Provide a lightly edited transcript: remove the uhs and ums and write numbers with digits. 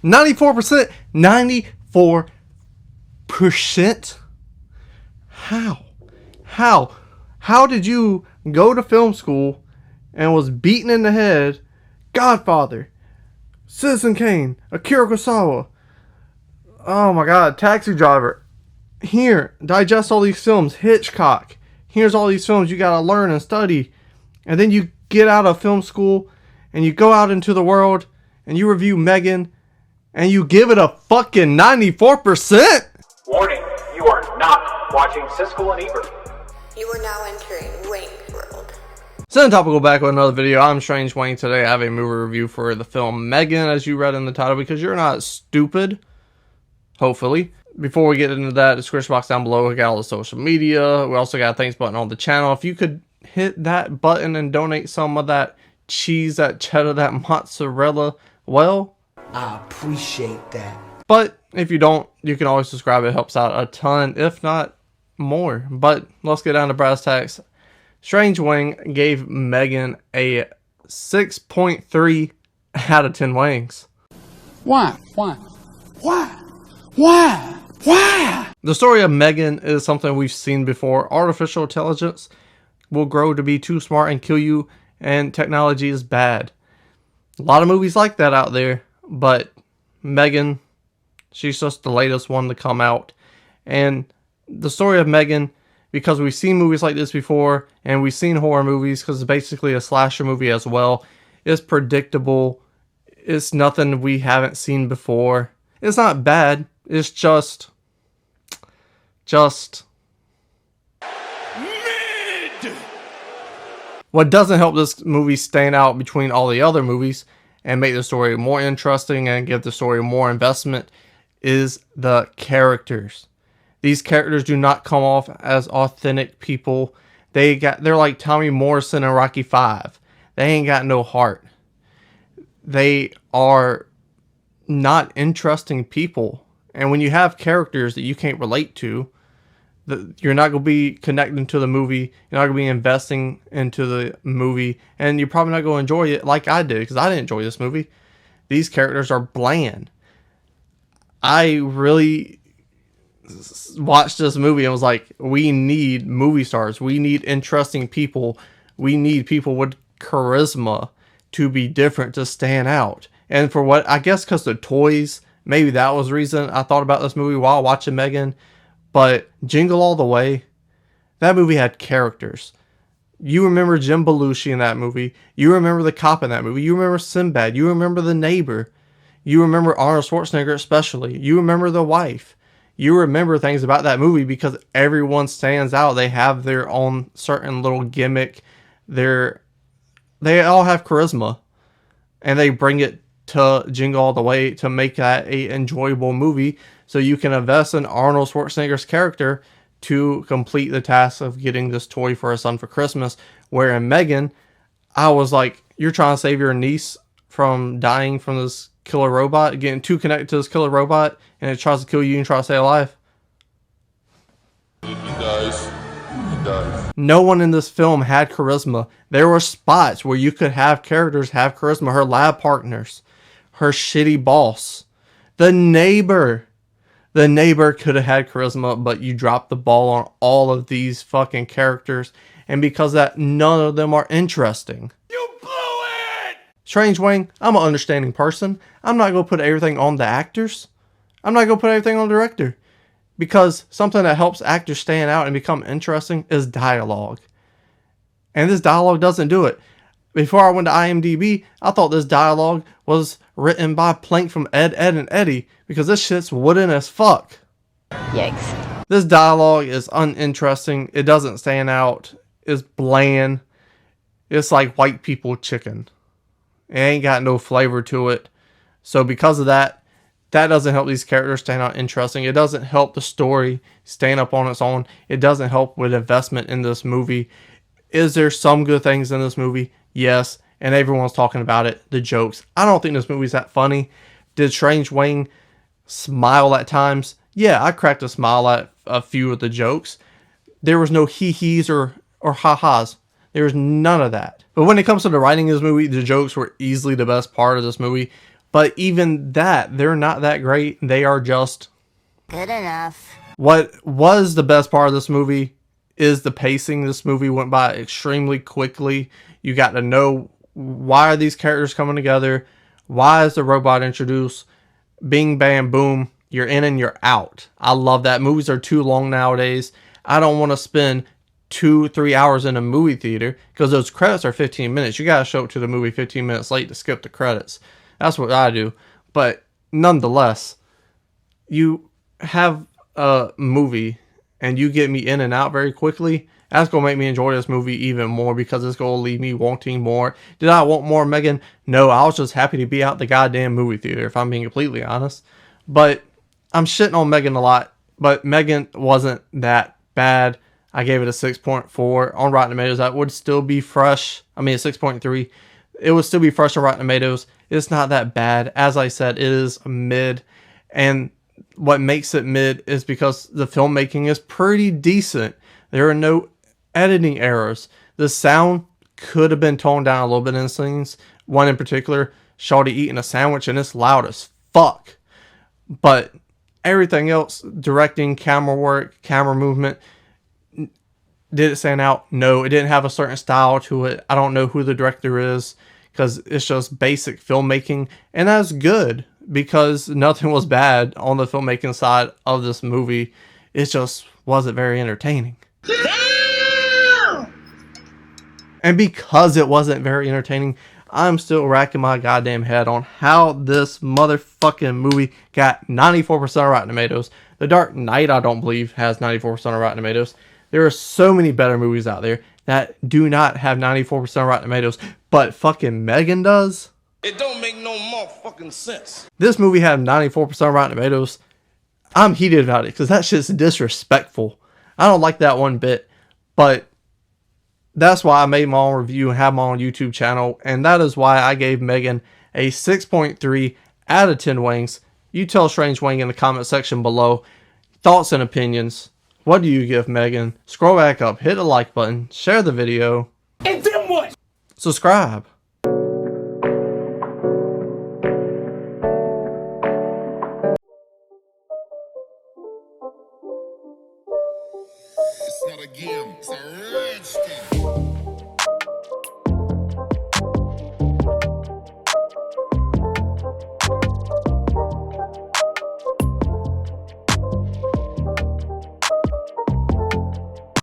94%? 94%? How? How did you go to film school and was beaten in the head? Godfather, Citizen Kane, Akira Kurosawa, oh my god, Taxi Driver. Here, digest all these films. Hitchcock. Here's all these films you gotta learn and study. And then you get out of film school and you go out into the world and you review M3GAN and you give it a fucking 94%? Warning, you are not watching Siskel and Ebert. You are now entering Wang's world. Sitting topical back with another video. I'm Strange Wang. Today I have a movie review for the film M3GAN, as you read in the title, because you're not stupid. Hopefully. Before we get into that, description box down below, we got all the social media. We also got a thanks button on the channel. If you could hit that button and donate some of that cheese, that cheddar, that mozzarella, well, I appreciate that. But if you don't, you can always subscribe. It helps out a ton, if not more. But let's get down to brass tacks. Strange Wang gave M3GAN a 6.3 out of 10 wangs. Why? The story of M3GAN is something we've seen before. Artificial intelligence will grow to be too smart and kill you, and technology is bad. A lot of movies like that out there, but M3GAN, she's just the latest one to come out. And the story of M3GAN, because we've seen movies like this before, and we've seen horror movies, because it's basically a slasher movie as well, it's predictable. It's nothing we haven't seen before. It's not bad. It's just mid. What doesn't help this movie stand out between all the other movies and make the story more interesting and give the story more investment is the characters. These characters do not come off as authentic people. They're like Tommy Morrison and Rocky 5. They ain't got no heart. They are not interesting people. And when you have characters that you can't relate to, you're not going to be connecting to the movie. You're not going to be investing into the movie. And you're probably not going to enjoy it like I did, because I didn't enjoy this movie. These characters are bland. I really watched this movie and was like, we need movie stars. We need interesting people. We need people with charisma to be different, to stand out. And for what, I guess because the toys, maybe that was the reason I thought about this movie while watching M3GAN. But Jingle All the Way, that movie had characters. You remember Jim Belushi in that movie. You remember the cop in that movie. You remember Sinbad. You remember the neighbor. You remember Arnold Schwarzenegger especially. You remember the wife. You remember things about that movie because everyone stands out. They have their own certain little gimmick. They all have charisma. And they bring it to Jingle All the Way to make that a enjoyable movie, so you can invest in Arnold Schwarzenegger's character to complete the task of getting this toy for his son for Christmas. Where in M3GAN, I was like, you're trying to save your niece from dying from this killer robot, getting too connected to this killer robot, and it tries to kill you and try to stay alive. He dies. No one in this film had charisma. There were spots where you could have characters have charisma. Her lab partners, her shitty boss, the neighbor. The neighbor could have had charisma, but you dropped the ball on all of these fucking characters. And because that, none of them are interesting. You blew it! Strange Wang, I'm an understanding person. I'm not going to put everything on the actors. I'm not going to put everything on the director. Because something that helps actors stand out and become interesting is dialogue. And this dialogue doesn't do it. Before I went to IMDb, I thought this dialogue was written by Plank from Ed, Edd and Eddy, because this shit's wooden as fuck. Yikes. This dialogue is uninteresting. It doesn't stand out. It's bland. It's like white people chicken. It ain't got no flavor to it. So because of that, that doesn't help these characters stand out interesting. It doesn't help the story stand up on its own. It doesn't help with investment in this movie. Is there some good things in this movie? Yes. And everyone's talking about it. The jokes. I don't think this movie's that funny. Did Strange Wang smile at times? Yeah, I cracked a smile at a few of the jokes. There was no hee-hees or ha-has. There was none of that. But when it comes to the writing of this movie, the jokes were easily the best part of this movie. But even that, they're not that great. They are just good enough. What was the best part of this movie is the pacing. This movie went by extremely quickly. You got to know, why are these characters coming together? Why is the robot introduced? Bing, bam, boom. You're in and you're out. I love that. Movies are too long nowadays. I don't want to spend 2-3 hours in a movie theater because those credits are 15 minutes. You got to show up to the movie 15 minutes late to skip the credits. That's what I do. But nonetheless, you have a movie and you get me in and out very quickly. That's going to make me enjoy this movie even more because it's going to leave me wanting more. Did I want more M3GAN? No, I was just happy to be out the goddamn movie theater, if I'm being completely honest. But I'm shitting on M3GAN a lot, but M3GAN wasn't that bad. I gave it a 6.4 on Rotten Tomatoes. That would still be fresh. I mean, a 6.3. It would still be fresh on Rotten Tomatoes. It's not that bad. As I said, it is mid. And what makes it mid is because the filmmaking is pretty decent. There are no editing errors. The sound could have been toned down a little bit in scenes. One in particular, Shawty eating a sandwich, and it's loud as fuck. But everything else, directing, camera work, camera movement, did it stand out? No, it didn't have a certain style to it. I don't know who the director is because it's just basic filmmaking, and that's good because nothing was bad on the filmmaking side of this movie. It just wasn't very entertaining. And because it wasn't very entertaining, I'm still racking my goddamn head on how this motherfucking movie got 94% on Rotten Tomatoes. The Dark Knight, I don't believe, has 94% on Rotten Tomatoes. There are so many better movies out there that do not have 94% on Rotten Tomatoes, but fucking M3GAN does. It don't make no motherfucking sense. This movie had 94% on Rotten Tomatoes. I'm heated about it because that shit's disrespectful. I don't like that one bit, but that's why I made my own review and have my own YouTube channel, and that is why I gave M3GAN a 6.3 out of 10 Wangs. You tell Strange Wang in the comment section below. Thoughts and opinions. What do you give M3GAN? Scroll back up, hit the like button, share the video. And then what? Subscribe.